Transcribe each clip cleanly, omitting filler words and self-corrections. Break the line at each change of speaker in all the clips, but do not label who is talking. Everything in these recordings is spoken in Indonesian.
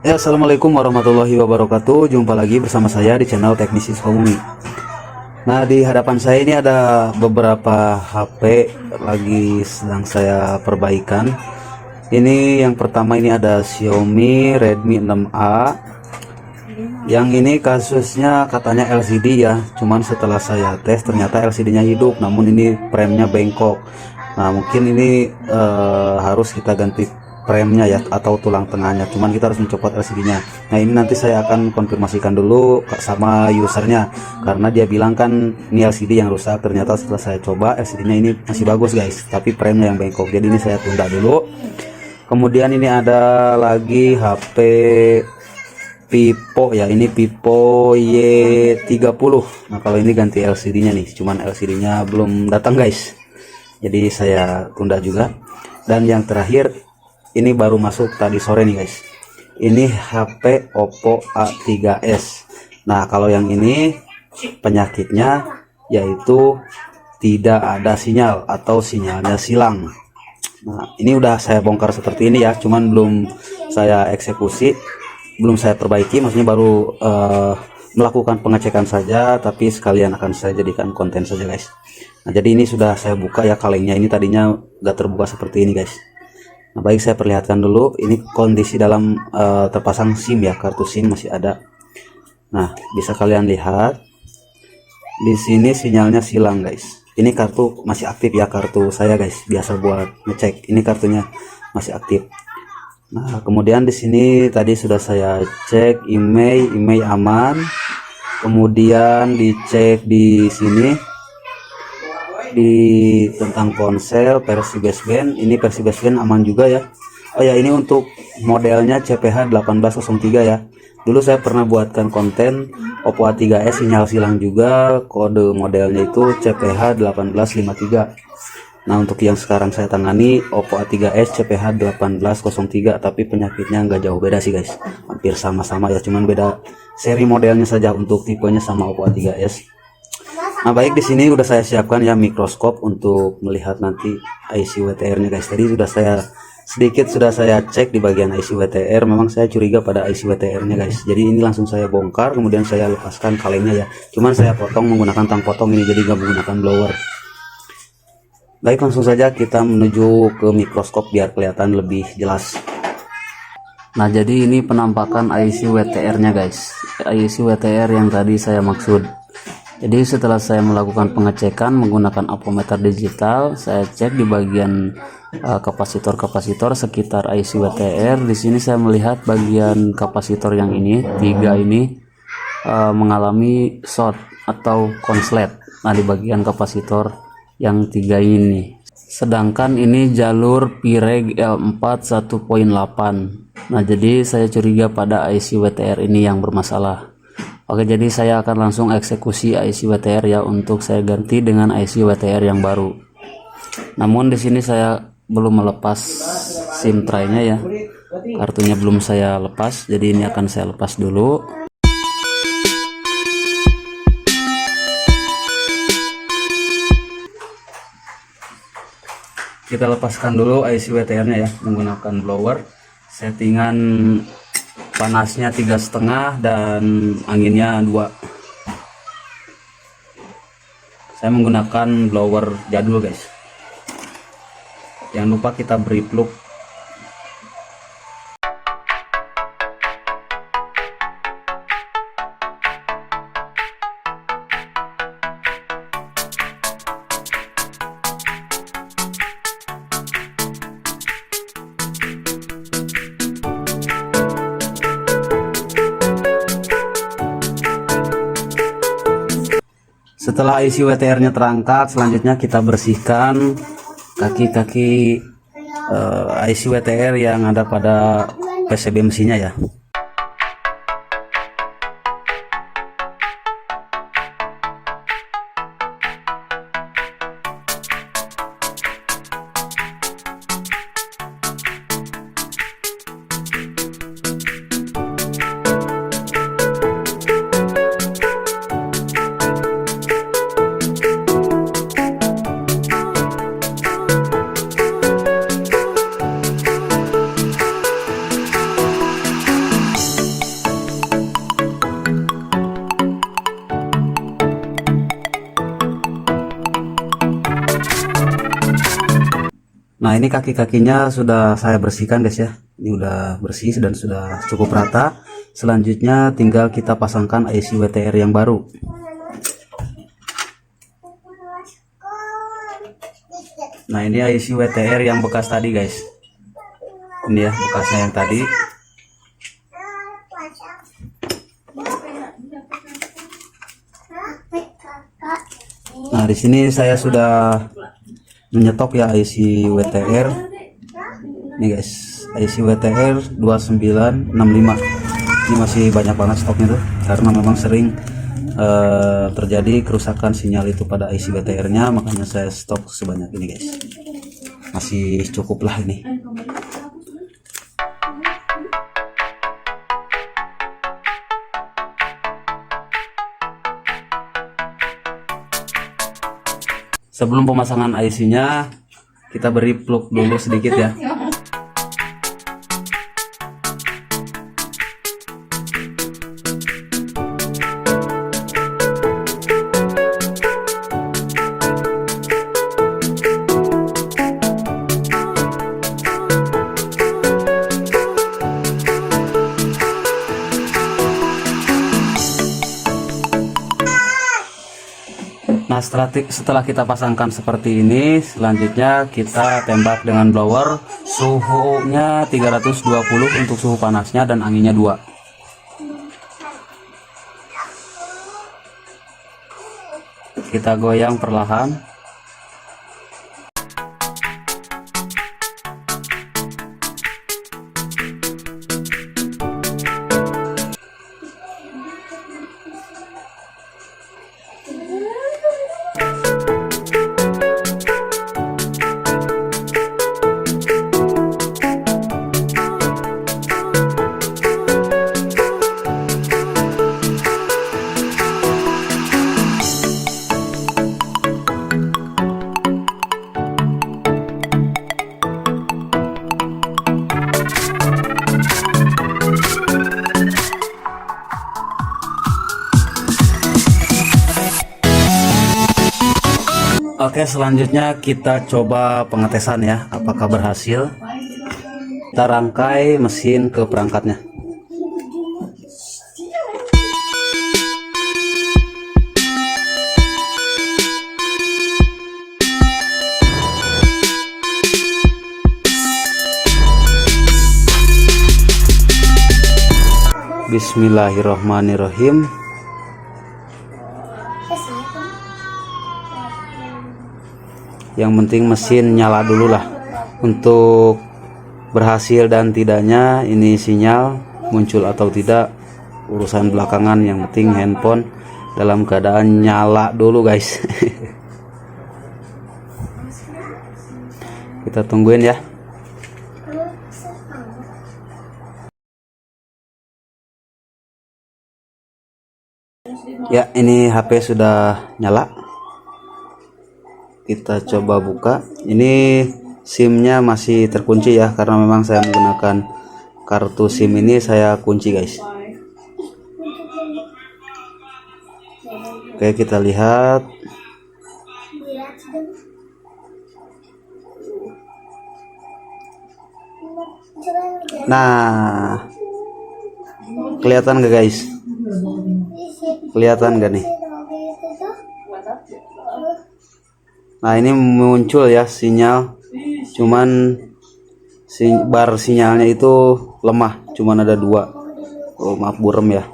Ya, assalamualaikum warahmatullahi wabarakatuh. Jumpa lagi bersama saya di channel Teknisi Sukabumi. Nah, di hadapan saya ini ada beberapa HP lagi sedang saya perbaikan. Ini yang pertama ini ada Xiaomi Redmi 6A. Yang ini kasusnya katanya LCD ya. Cuman setelah saya tes ternyata LCD-nya hidup, namun ini premnya bengkok. Nah, mungkin ini harus kita ganti premnya ya, atau tulang tengahnya, cuman kita harus mencopot LCD-nya. Nah, ini nanti saya akan konfirmasikan dulu sama usernya, karena dia bilang kan ini LCD yang rusak. Ternyata setelah saya coba LCD-nya ini masih bagus guys, tapi premnya yang bengkok. Jadi ini saya tunda dulu. Kemudian ini ada lagi HP Vivo ya, ini Vivo Y30. Nah, kalau ini ganti LCD-nya nih, cuman LCD-nya belum datang guys, jadi saya tunda juga. Dan yang terakhir ini baru masuk tadi sore nih guys, ini HP Oppo A3s. Nah, kalau yang ini penyakitnya yaitu tidak ada sinyal atau sinyalnya silang. Nah, ini udah saya bongkar seperti ini ya, cuman belum saya eksekusi, belum saya perbaiki, maksudnya baru melakukan pengecekan saja, tapi sekalian akan saya jadikan konten saja guys. Nah, jadi ini sudah saya buka ya kalengnya, ini tadinya gak terbuka seperti ini guys. Nah, baik, saya perlihatkan dulu. Ini kondisi dalam terpasang SIM ya, kartu SIM masih ada. Nah, bisa kalian lihat di sini sinyalnya silang guys. Ini kartu masih aktif ya, kartu saya guys, biasa buat ngecek. Ini kartunya masih aktif. Nah, kemudian di sini tadi sudah saya cek email aman. Kemudian dicek di sini di tentang ponsel versi baseband, ini versi baseband aman juga ya. Oh ya, ini untuk modelnya CPH 1803 ya. Dulu saya pernah buatkan konten Oppo A3s sinyal silang juga, kode modelnya itu CPH 1853. Nah, untuk yang sekarang saya tangani Oppo A3s CPH 1803, tapi penyakitnya nggak jauh beda sih guys, hampir sama-sama ya, cuman beda seri modelnya saja untuk tipenya sama Oppo A3s. Nah, baik, di sini udah saya siapkan ya mikroskop untuk melihat nanti IC WTR-nya guys. Tadi sudah saya cek di bagian IC WTR, memang saya curiga pada IC WTR-nya guys. Jadi ini langsung saya bongkar, kemudian saya lepaskan kalengnya ya. Cuman saya potong menggunakan tang potong ini, jadi nggak menggunakan blower. Baik, langsung saja kita menuju ke mikroskop biar kelihatan lebih jelas. Nah, jadi ini penampakan IC WTR-nya guys. IC WTR yang tadi saya maksud. Jadi setelah saya melakukan pengecekan menggunakan ampermeter digital, saya cek di bagian kapasitor sekitar IC WTR. Di sini saya melihat bagian kapasitor yang ini, 3 ini mengalami short atau konslet. Nah, di bagian kapasitor yang 3 ini. Sedangkan ini jalur Pireg L4 1.8. Nah, jadi saya curiga pada IC WTR ini yang bermasalah. Oke, jadi saya akan langsung eksekusi IC WTR ya, untuk saya ganti dengan IC WTR yang baru. Namun di sini saya belum melepas SIM tray-nya ya. Kartunya belum saya lepas, jadi ini akan saya lepas dulu. Kita lepaskan dulu IC WTR-nya ya menggunakan blower. Settingan panasnya 3,5 dan anginnya 2. Saya menggunakan blower jadul guys. Jangan lupa kita beri plug. Setelah IC WTR-nya terangkat, selanjutnya kita bersihkan kaki-kaki IC WTR yang ada pada PCB mesinnya ya. Nah, ini kaki-kakinya sudah saya bersihkan guys ya. Ini udah bersih dan sudah cukup rata. Selanjutnya tinggal kita pasangkan IC WTR yang baru. Nah, ini IC WTR yang bekas tadi guys. Ini ya bekasnya yang tadi. Nah, di sini saya sudah menyetok ya IC WTR. Nih guys, IC WTR 2965. Ini masih banyak banget stoknya tuh, karena memang sering terjadi kerusakan sinyal itu pada IC WTR-nya, makanya saya stok sebanyak ini guys. Masih cukup lah ini. Sebelum pemasangan IC-nya, kita beri plug dulu sedikit ya. Nah, setelah kita pasangkan seperti ini, selanjutnya kita tembak dengan blower. Suhunya 320 untuk suhu panasnya dan anginnya 2. Kita goyang perlahan. Oke, selanjutnya kita coba pengetesan ya, apakah berhasil. Kita rangkai mesin ke perangkatnya. Bismillahirrahmanirrahim. Yang penting mesin nyala dulu lah. Untuk berhasil dan tidaknya ini sinyal muncul atau tidak urusan belakangan, yang penting handphone dalam keadaan nyala dulu guys. Kita tungguin ya. Ya, ini HP sudah nyala. Kita coba buka. Ini SIM-nya masih terkunci ya, karena memang saya menggunakan kartu SIM ini saya kunci guys. Oke, kita lihat. Nah, kelihatan gak guys? Kelihatan gak nih? Nah, ini muncul ya sinyal, cuman bar sinyalnya itu lemah, cuman ada 2. Oh, maaf burem ya.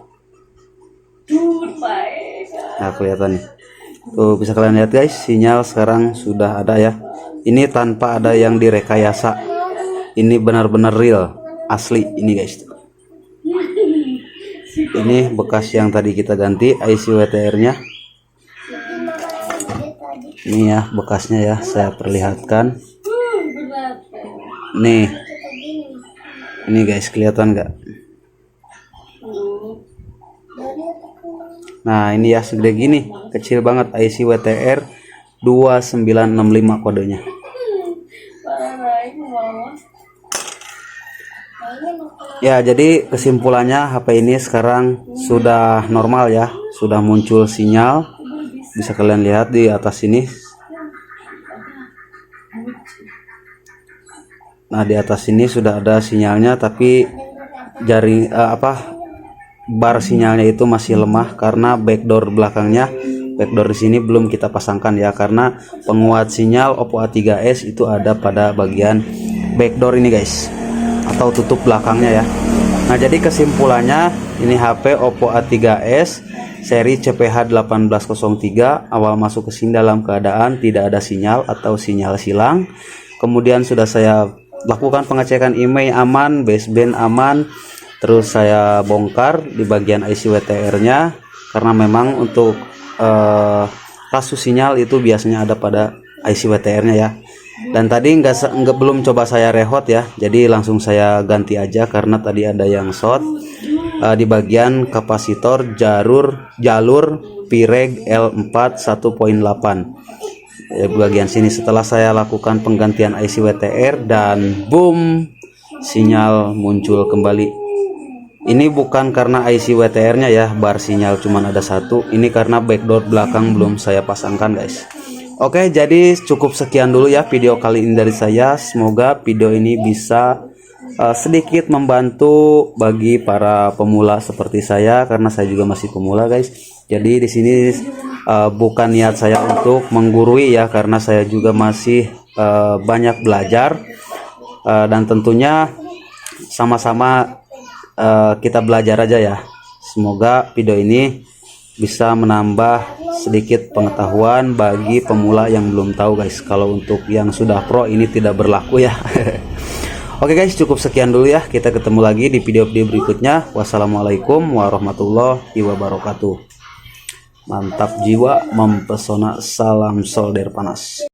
Nah, kelihatan nih. Tuh, bisa kalian lihat guys, sinyal sekarang sudah ada ya. Ini tanpa ada yang direkayasa. Ini benar-benar real, asli ini guys. Ini bekas yang tadi kita ganti IC WTR-nya. Ini ya bekasnya ya, saya perlihatkan. Nih, ini guys, kelihatan nggak? Nah, ini ya segede gini, kecil banget, IC WTR 2965 kodenya. Ya, jadi kesimpulannya HP ini sekarang sudah normal ya, sudah muncul sinyal. Bisa kalian lihat di atas sini. Nah, di atas ini sudah ada sinyalnya, tapi jaring bar sinyalnya itu masih lemah karena backdoor belakangnya, backdoor di sini belum kita pasangkan ya, karena penguat sinyal Oppo A3s itu ada pada bagian backdoor ini guys, atau tutup belakangnya ya. Nah, jadi kesimpulannya ini HP Oppo A3s seri CPH 1803 awal masuk ke sini dalam keadaan tidak ada sinyal atau sinyal silang. Kemudian sudah saya lakukan pengecekan IMEI aman, baseband aman, terus saya bongkar di bagian IC WTR-nya karena memang untuk kasus sinyal itu biasanya ada pada IC WTR-nya ya. Dan tadi belum coba saya rehot ya, jadi langsung saya ganti aja karena tadi ada yang short di bagian kapasitor jalur Pireg L4 1.8 bagian sini. Setelah saya lakukan penggantian IC WTR dan boom, sinyal muncul kembali. Ini bukan karena IC WTR-nya ya, bar sinyal cuman ada satu. Ini karena backdoor belakang belum saya pasangkan guys. Oke, jadi cukup sekian dulu ya video kali ini dari saya. Semoga video ini bisa sedikit membantu bagi para pemula seperti saya, karena saya juga masih pemula guys. Jadi di sini bukan niat saya untuk menggurui ya, karena saya juga masih banyak belajar dan tentunya sama-sama kita belajar aja ya. Semoga video ini bisa menambah sedikit pengetahuan bagi pemula yang belum tahu guys. Kalau untuk yang sudah pro ini tidak berlaku ya. Oke guys, cukup sekian dulu ya. Kita ketemu lagi di video-video berikutnya. Wassalamualaikum warahmatullahi wabarakatuh. Mantap jiwa, mempesona, salam solder panas.